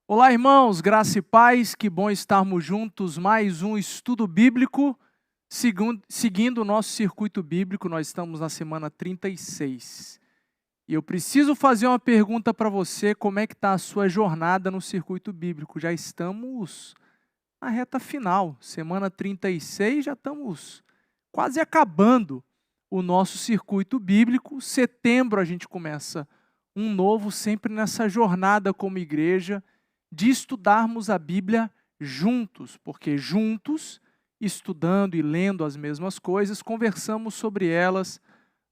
Olá, irmãos, graça e paz, que bom estarmos juntos, mais um estudo bíblico, seguindo o nosso circuito bíblico, nós estamos na semana 36. E eu preciso fazer uma pergunta para você, como é que está a sua jornada no circuito bíblico? Já estamos na reta final, semana 36, já estamos quase acabando o nosso circuito bíblico. Setembro a gente começa um novo, sempre nessa jornada como igreja, de estudarmos a Bíblia juntos, porque juntos, estudando e lendo as mesmas coisas, conversamos sobre elas,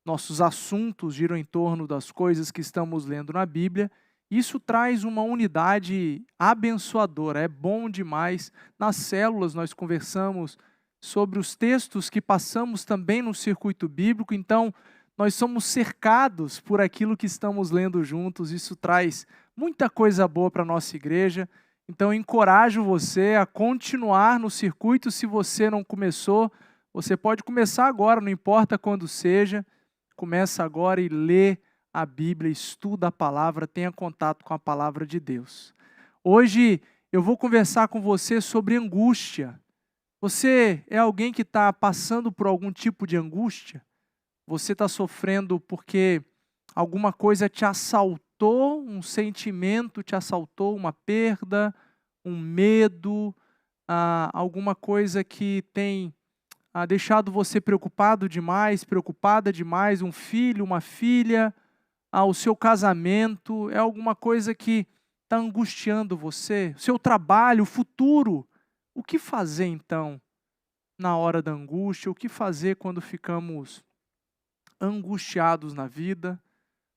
nossos assuntos giram em torno das coisas que estamos lendo na Bíblia. Isso traz uma unidade abençoadora, é bom demais. Nas células nós conversamos sobre os textos que passamos também no circuito bíblico, então nós somos cercados por aquilo que estamos lendo juntos, isso traz muita coisa boa para a nossa igreja. Então eu encorajo você a continuar no circuito. Se você não começou, você pode começar agora, não importa quando seja. Começa agora e lê a Bíblia, estuda a palavra, tenha contato com a palavra de Deus. Hoje eu vou conversar com você sobre angústia. Você é alguém que está passando por algum tipo de angústia? Você está sofrendo porque alguma coisa te assaltou, um sentimento te assaltou, uma perda, um medo, alguma coisa que tem deixado você preocupado demais, preocupada demais, um filho, uma filha, o seu casamento, é alguma coisa que está angustiando você, seu trabalho, o futuro. O que fazer então na hora da angústia? O que fazer quando ficamos angustiados na vida?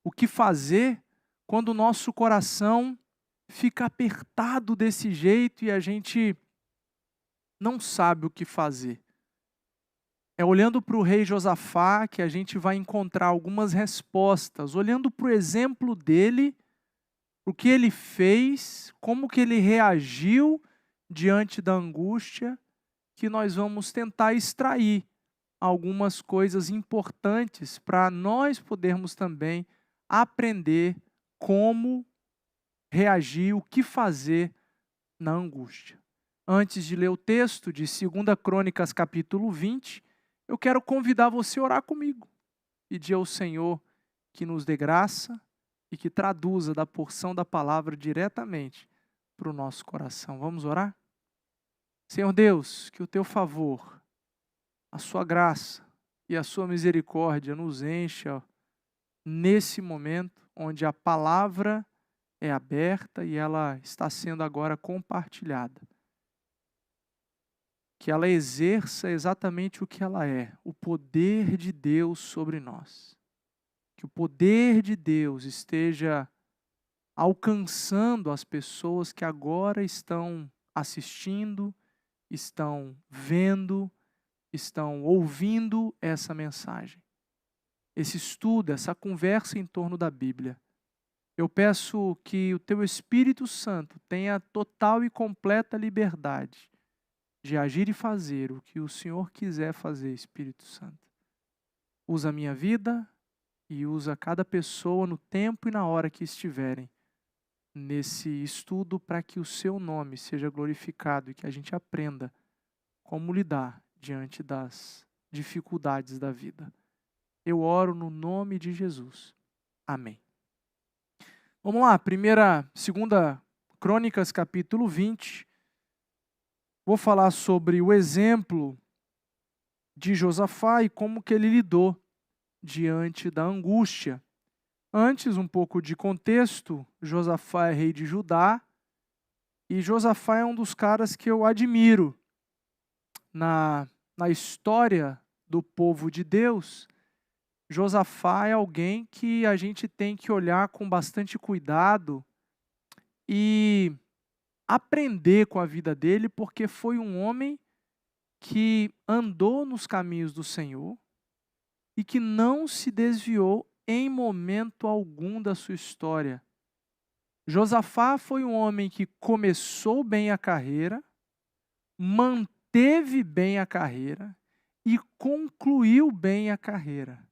O que fazer quando o nosso coração fica apertado desse jeito e a gente não sabe o que fazer? É olhando para o rei Josafá que a gente vai encontrar algumas respostas, olhando para o exemplo dele, o que ele fez, como que ele reagiu diante da angústia, que nós vamos tentar extrair algumas coisas importantes para nós podermos também aprender como reagir, o que fazer na angústia. Antes de ler o texto de 2 Crônicas capítulo 20, eu quero convidar você a orar comigo, pedir ao Senhor que nos dê graça e que traduza da porção da palavra diretamente para o nosso coração. Vamos orar? Senhor Deus, que o teu favor, a sua graça e a sua misericórdia nos encha nesse momento onde a palavra é aberta e ela está sendo agora compartilhada. Que ela exerça exatamente o que ela é, o poder de Deus sobre nós. Que o poder de Deus esteja alcançando as pessoas que agora estão assistindo, estão vendo, estão ouvindo essa mensagem. Esse estudo, essa conversa em torno da Bíblia. Eu peço que o teu Espírito Santo tenha total e completa liberdade de agir e fazer o que o Senhor quiser fazer, Espírito Santo. Usa a minha vida e usa cada pessoa no tempo e na hora que estiverem nesse estudo para que o seu nome seja glorificado e que a gente aprenda como lidar diante das dificuldades da vida. Eu oro no nome de Jesus. Amém. Vamos lá, 2 Crônicas capítulo 20. Vou falar sobre o exemplo de Josafá e como que ele lidou diante da angústia. Antes, um pouco de contexto, Josafá é rei de Judá e Josafá é um dos caras que eu admiro na história do povo de Deus. Josafá é alguém que a gente tem que olhar com bastante cuidado e aprender com a vida dele, porque foi um homem que andou nos caminhos do Senhor e que não se desviou em momento algum da sua história. Josafá foi um homem que começou bem a carreira, manteve bem a carreira e concluiu bem a carreira.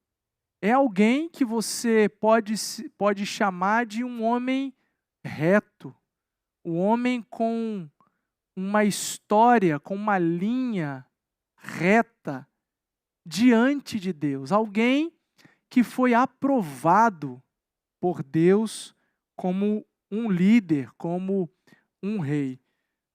É alguém que você pode chamar de um homem reto, O homem com uma história, com uma linha reta diante de Deus. Alguém que foi aprovado por Deus como um líder, como um rei.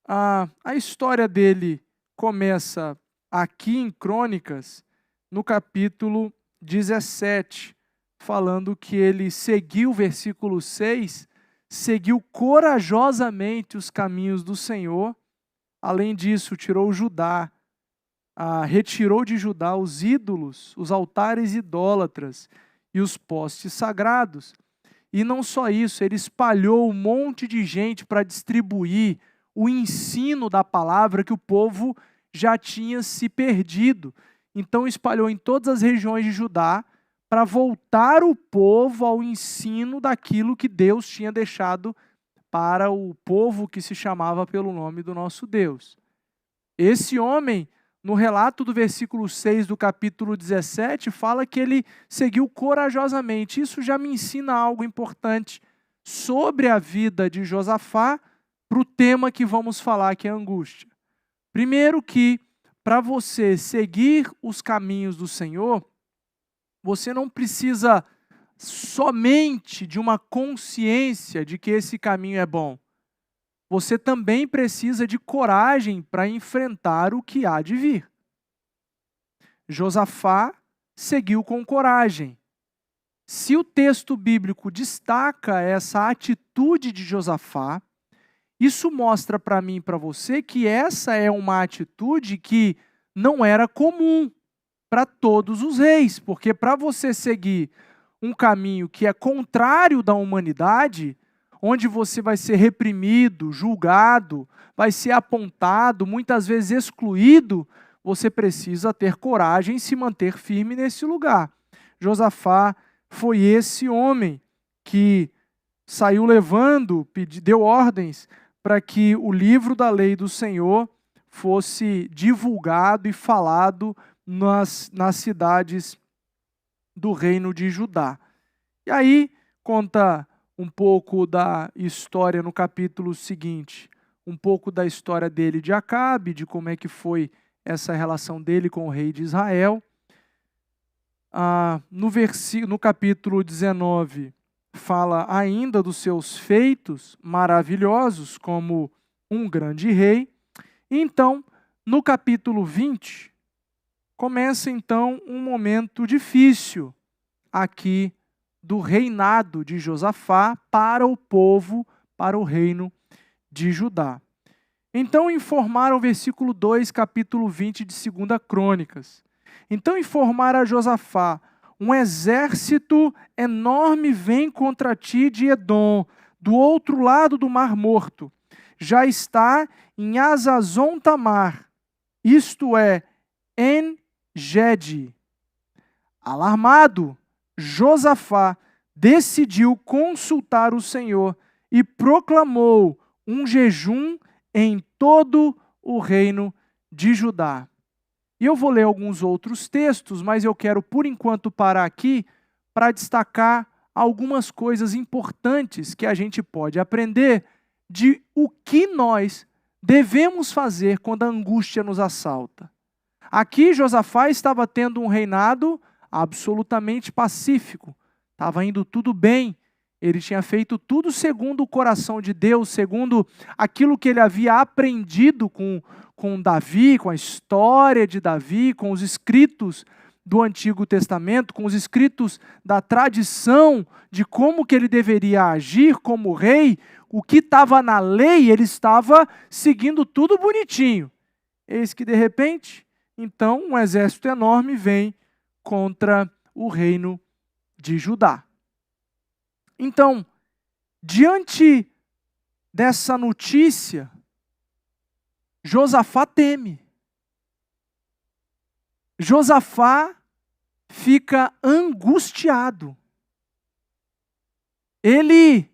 A história dele começa aqui em Crônicas, no capítulo 17, falando que ele seguiu, versículo 6, seguiu corajosamente os caminhos do Senhor. Além disso, tirou Judá, retirou de Judá os ídolos, os altares idólatras e os postes sagrados. E não só isso, ele espalhou um monte de gente para distribuir o ensino da palavra que o povo já tinha se perdido. Então espalhou em todas as regiões de Judá para voltar o povo ao ensino daquilo que Deus tinha deixado para o povo que se chamava pelo nome do nosso Deus. Esse homem, no relato do versículo 6 do capítulo 17, fala que ele seguiu corajosamente. Isso já me ensina algo importante sobre a vida de Josafá para o tema que vamos falar, que é a angústia. Primeiro que, para você seguir os caminhos do Senhor, você não precisa somente de uma consciência de que esse caminho é bom. Você também precisa de coragem para enfrentar o que há de vir. Josafá seguiu com coragem. Se o texto bíblico destaca essa atitude de Josafá, isso mostra para mim e para você que essa é uma atitude que não era comum para todos os reis, porque para você seguir um caminho que é contrário da humanidade, onde você vai ser reprimido, julgado, vai ser apontado, muitas vezes excluído, você precisa ter coragem e se manter firme nesse lugar. Josafá foi esse homem que saiu levando, deu ordens para que o livro da lei do Senhor fosse divulgado e falado nas cidades do reino de Judá. E aí conta um pouco da história no capítulo seguinte, um pouco da história dele de Acabe, de como é que foi essa relação dele com o rei de Israel. No capítulo 19, fala ainda dos seus feitos maravilhosos como um grande rei. Então, no capítulo 20, começa então um momento difícil aqui do reinado de Josafá para o povo, para o reino de Judá. Então informaram, versículo 2, capítulo 20 de 2 Crônicas. Então informaram a Josafá: um exército enorme vem contra ti de Edom, do outro lado do Mar Morto. Já está em Azazon Tamar, isto é, En-Gedi. Alarmado, Josafá decidiu consultar o Senhor e proclamou um jejum em todo o reino de Judá. E eu vou ler alguns outros textos, mas eu quero, por enquanto, parar aqui para destacar algumas coisas importantes que a gente pode aprender de o que nós devemos fazer quando a angústia nos assalta. Aqui, Josafá estava tendo um reinado absolutamente pacífico, estava indo tudo bem, ele tinha feito tudo segundo o coração de Deus, segundo aquilo que ele havia aprendido com Davi, com a história de Davi, com os escritos do Antigo Testamento, com os escritos da tradição de como que ele deveria agir como rei. O que estava na lei, ele estava seguindo tudo bonitinho. Eis que, de repente, então, um exército enorme vem contra o reino de Judá. Então, diante dessa notícia, Josafá teme. Josafá fica angustiado. Ele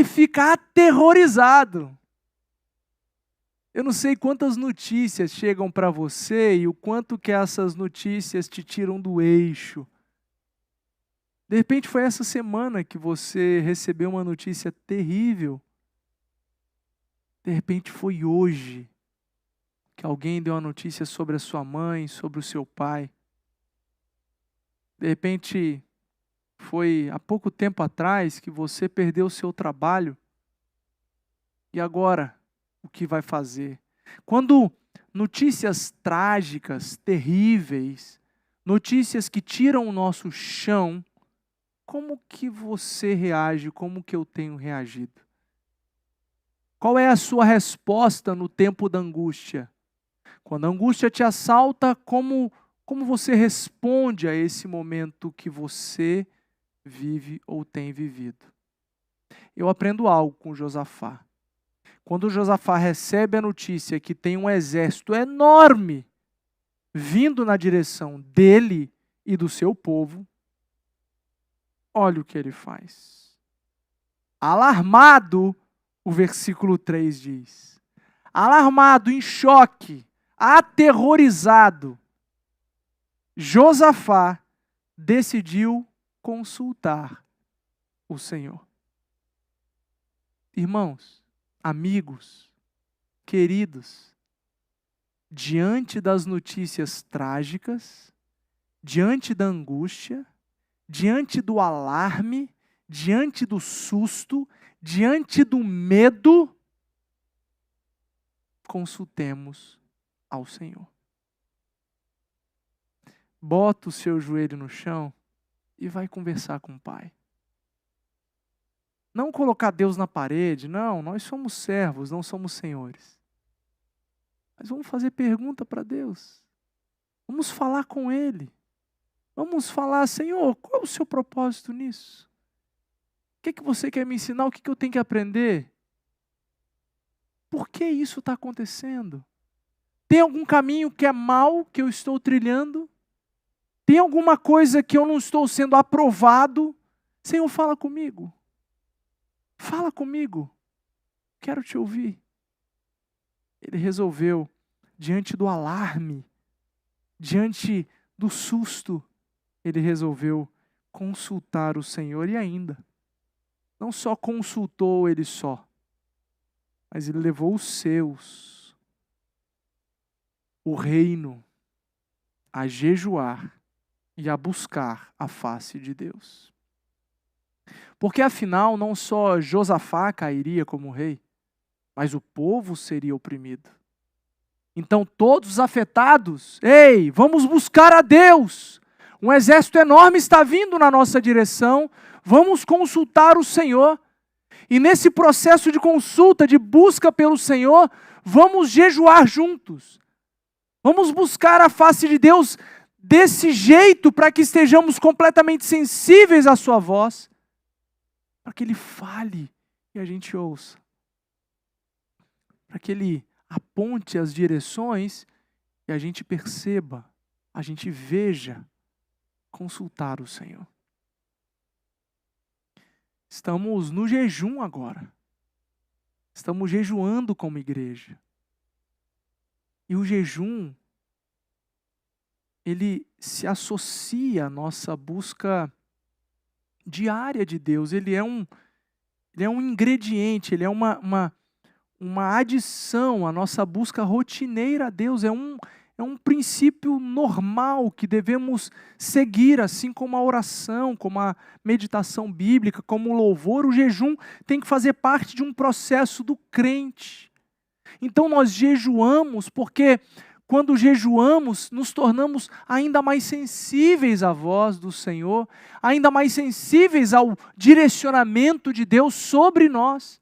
fica aterrorizado. Eu não sei quantas notícias chegam para você e o quanto que essas notícias te tiram do eixo. De repente foi essa semana que você recebeu uma notícia terrível De repente foi hoje que alguém deu uma notícia sobre a sua mãe, sobre o seu pai. De repente foi há pouco tempo atrás que você perdeu o seu trabalho. E agora, o que vai fazer? Quando notícias trágicas, terríveis, notícias que tiram o nosso chão, como que você reage? Como que eu tenho reagido? Qual é a sua resposta no tempo da angústia? Quando a angústia te assalta, como você responde a esse momento que você vive ou tem vivido? Eu aprendo algo com Josafá. Quando Josafá recebe a notícia que tem um exército enorme vindo na direção dele e do seu povo, olha o que ele faz. Alarmado, o versículo 3 diz. Alarmado, em choque, aterrorizado, Josafá decidiu consultar o Senhor. Irmãos, amigos, queridos, diante das notícias trágicas, diante da angústia, diante do alarme, diante do susto, diante do medo, consultemos ao Senhor. Bota o seu joelho no chão e vai conversar com o Pai. Não colocar Deus na parede, não, nós somos servos, não somos senhores. Mas vamos fazer pergunta para Deus. Vamos falar com Ele. Vamos falar, Senhor, qual é o seu propósito nisso? O que você quer me ensinar? O que eu tenho que aprender? Por que isso está acontecendo? Tem algum caminho que é mau que eu estou trilhando? Tem alguma coisa que eu não estou sendo aprovado? Senhor, fala comigo. Fala comigo. Quero te ouvir. Ele resolveu, diante do alarme, diante do susto, ele resolveu consultar o Senhor e ainda, não só consultou ele só, mas ele levou os seus, o reino, a jejuar e a buscar a face de Deus. Porque afinal, não só Josafá cairia como rei, mas o povo seria oprimido. Então todos os afetados, ei, vamos buscar a Deus. Um exército enorme está vindo na nossa direção, vamos consultar o Senhor. E nesse processo de consulta, de busca pelo Senhor, vamos jejuar juntos. Vamos buscar a face de Deus desse jeito para que estejamos completamente sensíveis à sua voz, para que Ele fale e a gente ouça. Para que Ele aponte as direções e a gente perceba, a gente veja, consultar o Senhor. Estamos no jejum agora. Estamos jejuando como igreja. E o jejum, ele se associa à nossa busca diária de Deus. Ele é um ingrediente, ele é uma adição à nossa busca rotineira a Deus. É um princípio normal que devemos seguir, assim como a oração, como a meditação bíblica, como o louvor. O jejum tem que fazer parte de um processo do crente. Então nós jejuamos porque quando jejuamos, nos tornamos ainda mais sensíveis à voz do Senhor, ainda mais sensíveis ao direcionamento de Deus sobre nós.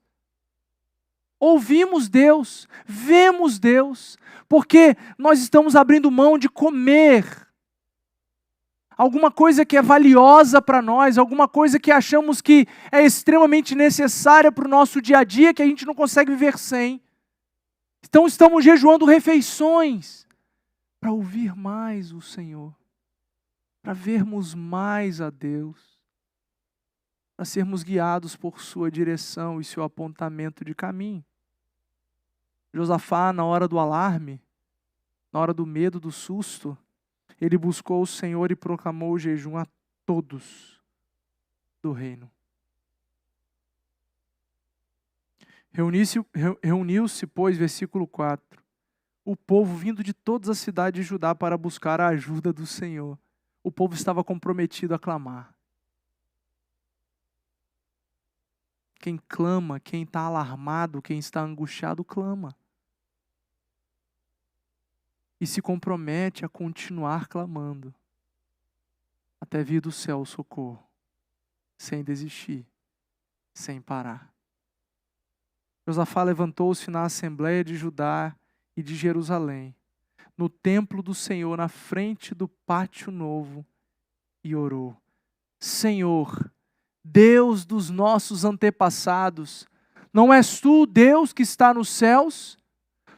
Ouvimos Deus, vemos Deus, porque nós estamos abrindo mão de comer alguma coisa que é valiosa para nós, alguma coisa que achamos que é extremamente necessária para o nosso dia a dia, que a gente não consegue viver sem. Então estamos jejuando refeições para ouvir mais o Senhor, para vermos mais a Deus, para sermos guiados por sua direção e seu apontamento de caminho. Josafá, na hora do alarme, na hora do medo, do susto, ele buscou o Senhor e proclamou o jejum a todos do reino. Reuniu-se, pois, versículo 4, o povo vindo de todas as cidades de Judá para buscar a ajuda do Senhor. O povo estava comprometido a clamar. Quem clama, quem está alarmado, quem está angustiado, clama. E se compromete a continuar clamando, até vir do céu o socorro, sem desistir, sem parar. Josafá levantou-se na assembleia de Judá e de Jerusalém, no templo do Senhor, na frente do pátio novo, e orou: Senhor, Deus dos nossos antepassados, não és tu, Deus que está nos céus?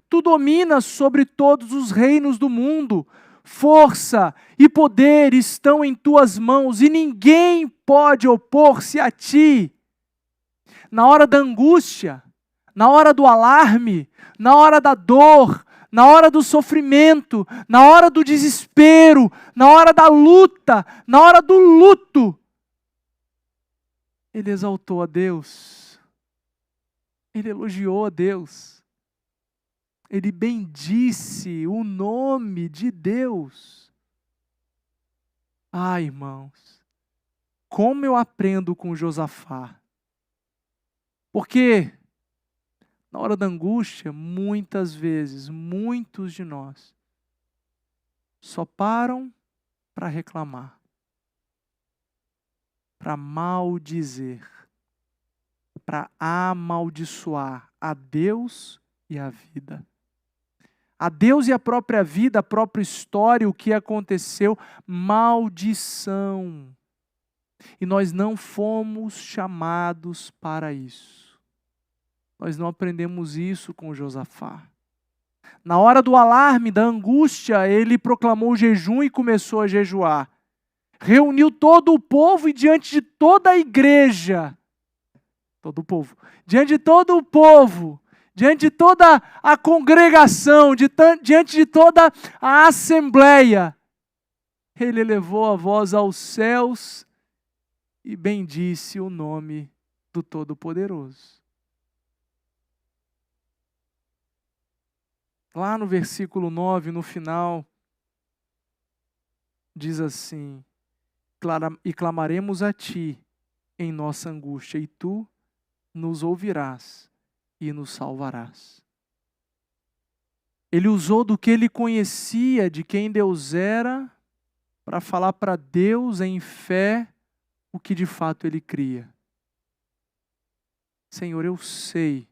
Tu dominas sobre todos os reinos do mundo. Força e poder estão em tuas mãos e ninguém pode opor-se a ti. Na hora da angústia, na hora do alarme, na hora da dor, na hora do sofrimento, na hora do desespero, na hora da luta, na hora do luto, ele exaltou a Deus, ele elogiou a Deus, ele bendisse o nome de Deus. Ah, irmãos, como eu aprendo com Josafá, porque na hora da angústia, muitas vezes, muitos de nós só param para reclamar, para maldizer, para amaldiçoar a Deus e a vida. A Deus e a própria vida, a própria história, o que aconteceu, maldição. E nós não fomos chamados para isso. Nós não aprendemos isso com Josafá. Na hora do alarme, da angústia, ele proclamou jejum e começou a jejuar. Reuniu todo o povo e diante de toda a igreja, diante de todo o povo, diante de toda a congregação, diante de toda a assembleia, ele elevou a voz aos céus e bendisse o nome do Todo-Poderoso. Lá no versículo 9, no final, diz assim: e clamaremos a ti em nossa angústia, e tu nos ouvirás e nos salvarás. Ele usou do que ele conhecia, de quem Deus era, para falar para Deus em fé o que de fato ele cria. Senhor, eu sei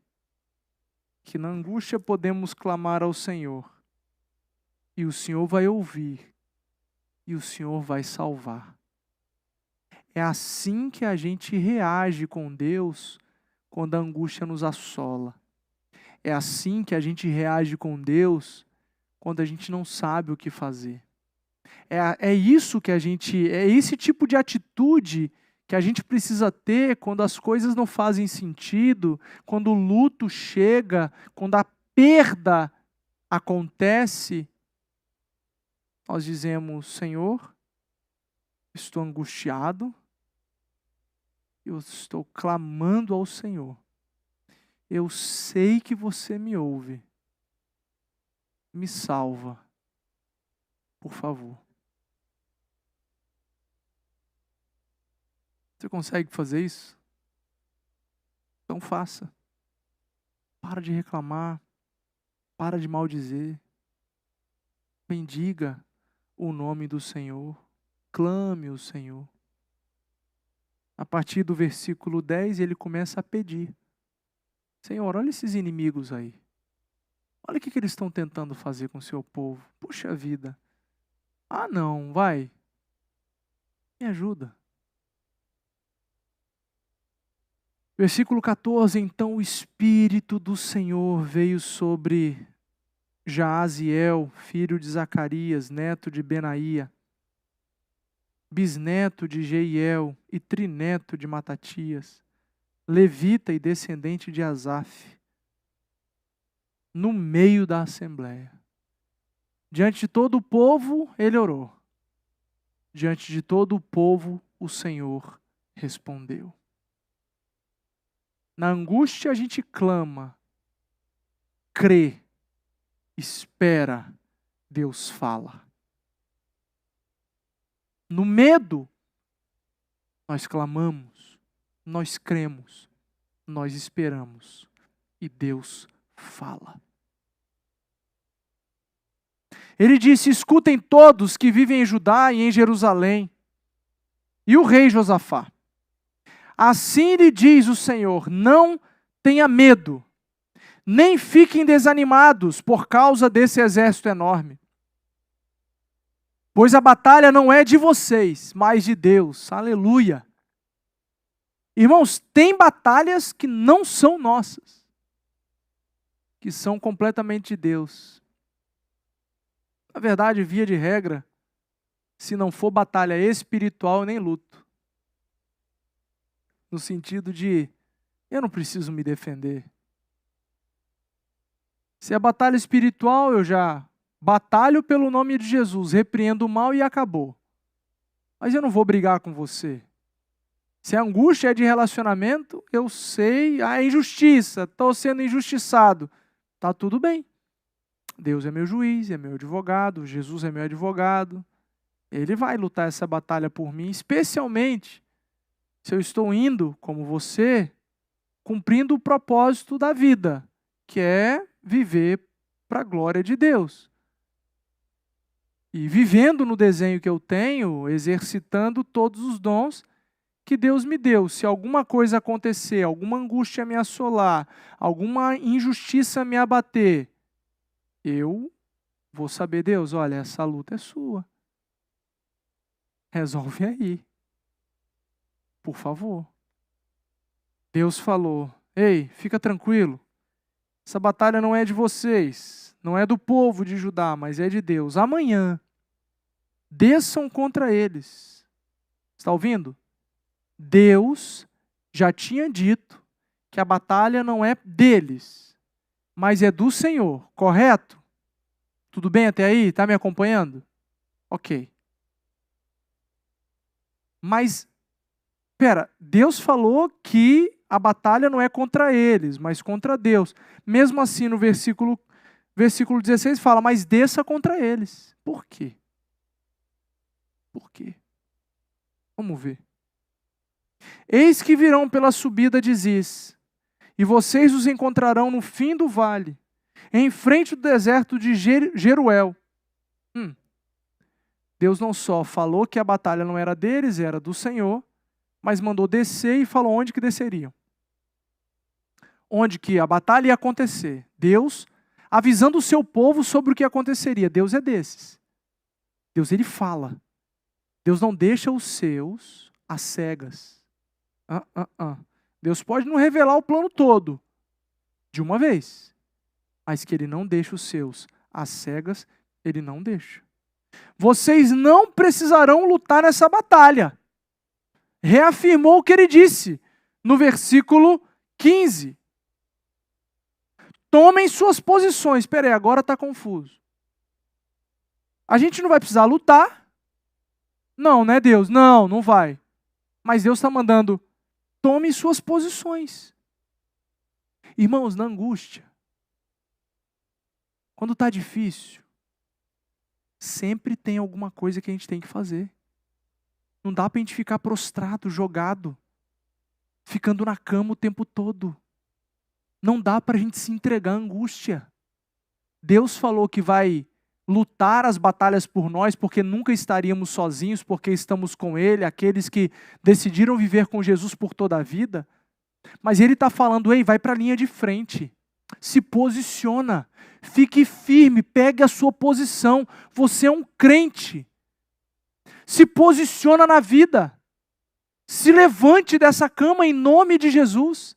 que na angústia podemos clamar ao Senhor, e o Senhor vai ouvir, e o Senhor vai salvar. É assim que a gente reage com Deus quando a angústia nos assola. É assim que a gente reage com Deus quando a gente não sabe o que fazer. É esse tipo de atitude que a gente precisa ter quando as coisas não fazem sentido, quando o luto chega, quando a perda acontece. Nós dizemos: Senhor, estou angustiado, eu estou clamando ao Senhor. Eu sei que você me ouve. Me salva, por favor. Você consegue fazer isso? Então faça. Para de reclamar. Para de maldizer. Bendiga o nome do Senhor. Clame o Senhor. A partir do versículo 10, ele começa a pedir: Senhor, olha esses inimigos aí. Olha o que eles estão tentando fazer com o seu povo. Puxa vida. Ah, não, vai. Me ajuda. Versículo 14, então o Espírito do Senhor veio sobre Jaaziel, filho de Zacarias, neto de Benaía, bisneto de Jeiel e trineto de Matatias, levita e descendente de Asaf, no meio da assembleia. Diante de todo o povo, ele orou. Diante de todo o povo, o Senhor respondeu. Na angústia a gente clama, crê, espera, Deus fala. No medo, nós clamamos, nós cremos, nós esperamos e Deus fala. Ele disse: escutem todos que vivem em Judá e em Jerusalém, e o rei Josafá. Assim lhe diz o Senhor: não tenha medo, nem fiquem desanimados por causa desse exército enorme. Pois a batalha não é de vocês, mas de Deus. Aleluia. Irmãos, tem batalhas que não são nossas, que são completamente de Deus. Na verdade, via de regra, se não for batalha espiritual, eu nem luto. No sentido de, eu não preciso me defender. Se é batalha espiritual, eu já batalho pelo nome de Jesus, repreendo o mal e acabou. Mas eu não vou brigar com você. Se a angústia é de relacionamento, eu sei, a injustiça, estou sendo injustiçado. Está tudo bem. Deus é meu juiz, é meu advogado, Jesus é meu advogado. Ele vai lutar essa batalha por mim, especialmente se eu estou indo, como você, cumprindo o propósito da vida, que é viver para a glória de Deus. E vivendo no desenho que eu tenho, exercitando todos os dons que Deus me deu. Se alguma coisa acontecer, alguma angústia me assolar, alguma injustiça me abater, eu vou saber, Deus, olha, essa luta é sua. Resolve aí. Por favor. Deus falou: ei, fica tranquilo. Essa batalha não é de vocês, não é do povo de Judá, mas é de Deus. Amanhã, desçam contra eles. Está ouvindo? Deus já tinha dito que a batalha não é deles, mas é do Senhor, correto? Tudo bem até aí? Está me acompanhando? Ok. Mas, Deus falou que a batalha não é contra eles, mas contra Deus. Mesmo assim, no versículo 16 fala: mas desça contra eles. Por quê? Por quê? Vamos ver. Eis que virão pela subida de Ziz, e vocês os encontrarão no fim do vale, em frente do deserto de Jeruel. Deus não só falou que a batalha não era deles, era do Senhor, mas mandou descer e falou onde que desceriam. Onde que a batalha ia acontecer. Deus avisando o seu povo sobre o que aconteceria. Deus é desses. Deus, ele fala. Deus não deixa os seus às cegas. Deus pode não revelar o plano todo, de uma vez, mas que ele não deixa os seus às cegas, ele não deixa. Vocês não precisarão lutar nessa batalha. Reafirmou o que ele disse no versículo 15. Tomem suas posições. Espera aí, agora está confuso. A gente não vai precisar lutar? Não, né, Deus? Não, não vai. Mas Deus está mandando, tome suas posições. Irmãos, na angústia, quando está difícil, sempre tem alguma coisa que a gente tem que fazer. Não dá para a gente ficar prostrado, jogado, ficando na cama o tempo todo. Não dá para a gente se entregar à angústia. Deus falou que vai lutar as batalhas por nós, porque nunca estaríamos sozinhos, porque estamos com Ele, aqueles que decidiram viver com Jesus por toda a vida. Mas Ele está falando, ei, vai para a linha de frente, se posiciona, fique firme, pegue a sua posição. Você é um crente. Se posiciona na vida. Se levante dessa cama em nome de Jesus.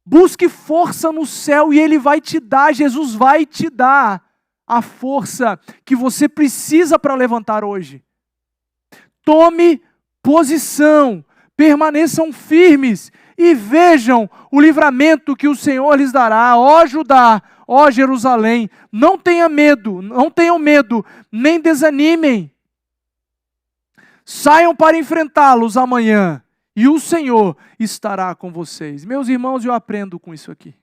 Busque força no céu e Ele vai te dar, Jesus vai te dar a força que você precisa para levantar hoje. Tome posição, permaneçam firmes e vejam o livramento que o Senhor lhes dará. Ó Judá, ó Jerusalém, não tenham medo, nem desanimem. Saiam para enfrentá-los amanhã e o Senhor estará com vocês. Meus irmãos, eu aprendo com isso aqui.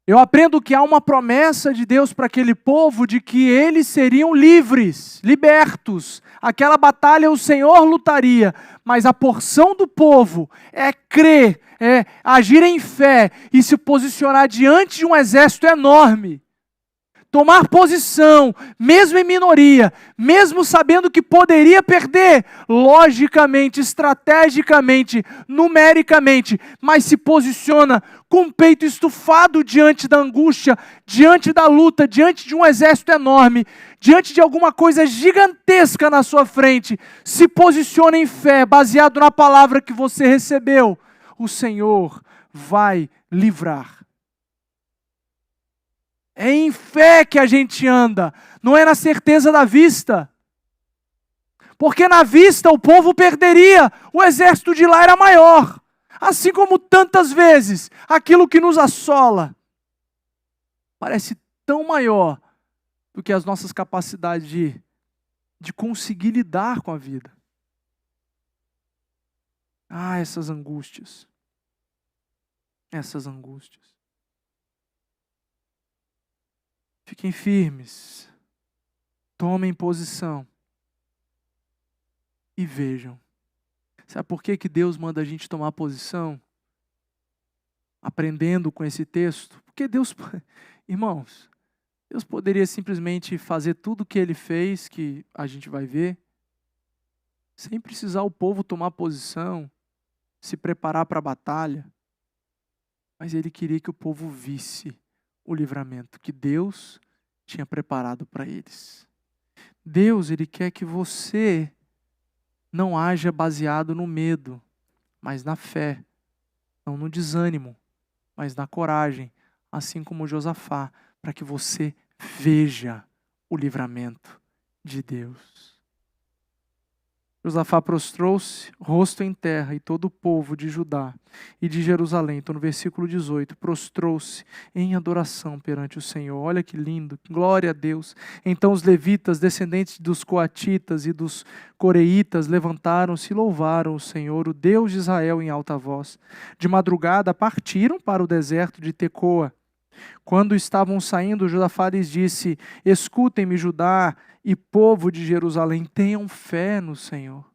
Eu aprendo que há uma promessa de Deus para aquele povo de que eles seriam livres, libertos. Aquela batalha o Senhor lutaria, mas a porção do povo é crer, é agir em fé e se posicionar diante de um exército enorme. Tomar posição, mesmo em minoria, mesmo sabendo que poderia perder, logicamente, estrategicamente, numericamente, mas se posiciona com o peito estufado diante da angústia, diante da luta, diante de um exército enorme, diante de alguma coisa gigantesca na sua frente, se posiciona em fé, baseado na palavra que você recebeu. O Senhor vai livrar. É em fé que a gente anda, não é na certeza da vista. Porque na vista o povo perderia, o exército de lá era maior. Assim como tantas vezes, aquilo que nos assola parece tão maior do que as nossas capacidades de conseguir lidar com a vida. Ah, essas angústias. Essas angústias. Fiquem firmes, tomem posição e vejam. Sabe por que Deus manda a gente tomar posição? Aprendendo com esse texto? Porque Deus, irmãos, Deus poderia simplesmente fazer tudo o que Ele fez, que a gente vai ver, sem precisar o povo tomar posição, se preparar para a batalha. Mas Ele queria que o povo visse o livramento que Deus tinha preparado para eles. Deus, Ele quer que você não haja baseado no medo, mas na fé, não no desânimo, mas na coragem, assim como Josafá, para que você veja o livramento de Deus. Josafá prostrou-se, rosto em terra, e todo o povo de Judá e de Jerusalém, então no versículo 18, prostrou-se em adoração perante o Senhor. Olha que lindo, glória a Deus. Então os levitas, descendentes dos coatitas e dos coreitas, levantaram-se e louvaram o Senhor, o Deus de Israel, em alta voz. De madrugada partiram para o deserto de Tecoa. Quando estavam saindo, Josafá lhes disse: escutem-me, Judá e povo de Jerusalém, tenham fé no Senhor.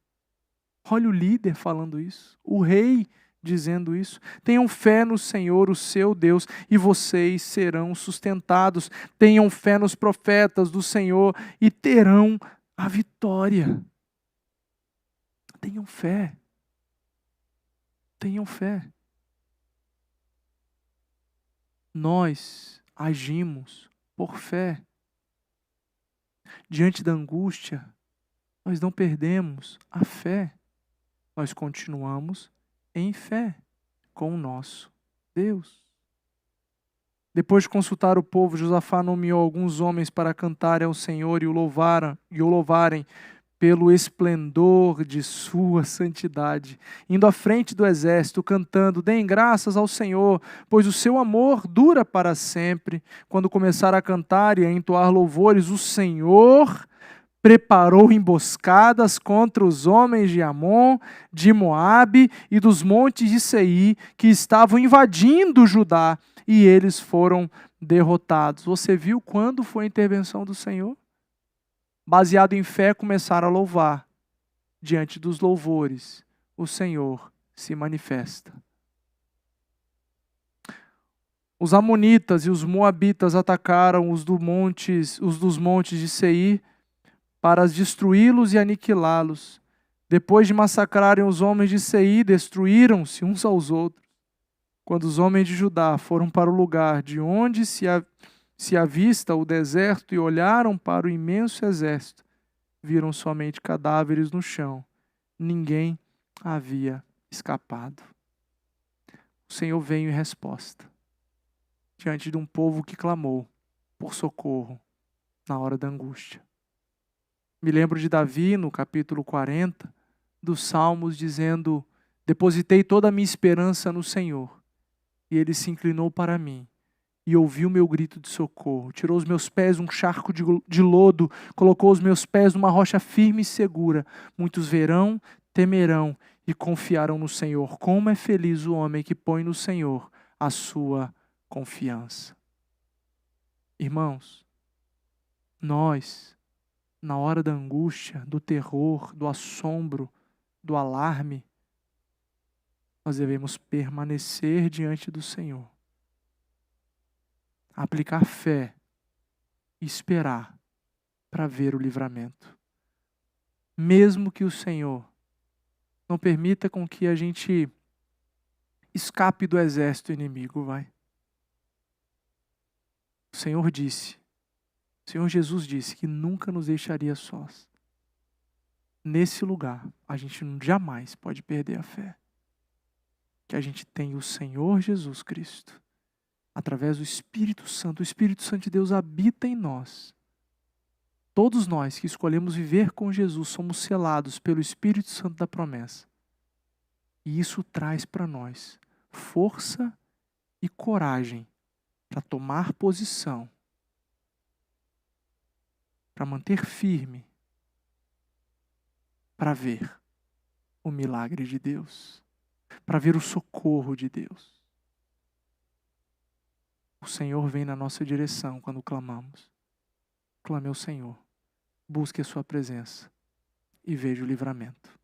Olha o líder falando isso, o rei dizendo isso. Tenham fé no Senhor, o seu Deus, e vocês serão sustentados. Tenham fé nos profetas do Senhor e terão a vitória. Tenham fé. Tenham fé. Nós agimos por fé. Diante da angústia, nós não perdemos a fé. Nós continuamos em fé com o nosso Deus. Depois de consultar o povo, Josafá nomeou alguns homens para cantarem ao Senhor e o louvarem pelo esplendor de sua santidade, indo à frente do exército, cantando: deem graças ao Senhor, pois o seu amor dura para sempre. Quando começaram a cantar e a entoar louvores, o Senhor preparou emboscadas contra os homens de Amon, de Moabe e dos montes de Seir, que estavam invadindo Judá, e eles foram derrotados. Você viu quando foi a intervenção do Senhor? Baseado em fé, começaram a louvar. Diante dos louvores, o Senhor se manifesta. Os amonitas e os moabitas atacaram os dos montes de Seir para destruí-los e aniquilá-los. Depois de massacrarem os homens de Seir, destruíram-se uns aos outros. Quando os homens de Judá foram para o lugar de onde se avista o deserto e olharam para o imenso exército, viram somente cadáveres no chão. Ninguém havia escapado. O Senhor veio em resposta, diante de um povo que clamou por socorro na hora da angústia. Me lembro de Davi, no capítulo 40, dos Salmos, dizendo: depositei toda a minha esperança no Senhor, e Ele se inclinou para mim e ouviu meu grito de socorro, tirou os meus pés um charco de lodo, colocou os meus pés numa rocha firme e segura. Muitos verão, temerão e confiaram no Senhor. Como é feliz o homem que põe no Senhor a sua confiança. Irmãos, nós, na hora da angústia, do terror, do assombro, do alarme, nós devemos permanecer diante do Senhor, aplicar fé e esperar para ver o livramento. Mesmo que o Senhor não permita com que a gente escape do exército inimigo, O Senhor Jesus disse que nunca nos deixaria sós. Nesse lugar, a gente jamais pode perder a fé. Que a gente tem o Senhor Jesus Cristo, através do Espírito Santo. O Espírito Santo de Deus habita em nós. Todos nós que escolhemos viver com Jesus somos selados pelo Espírito Santo da promessa. E isso traz para nós força e coragem para tomar posição, para manter firme, para ver o milagre de Deus, para ver o socorro de Deus. O Senhor vem na nossa direção quando clamamos. Clame ao Senhor, busque a sua presença e veja o livramento.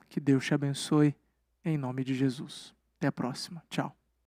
Que Deus te abençoe em nome de Jesus. Até a próxima. Tchau.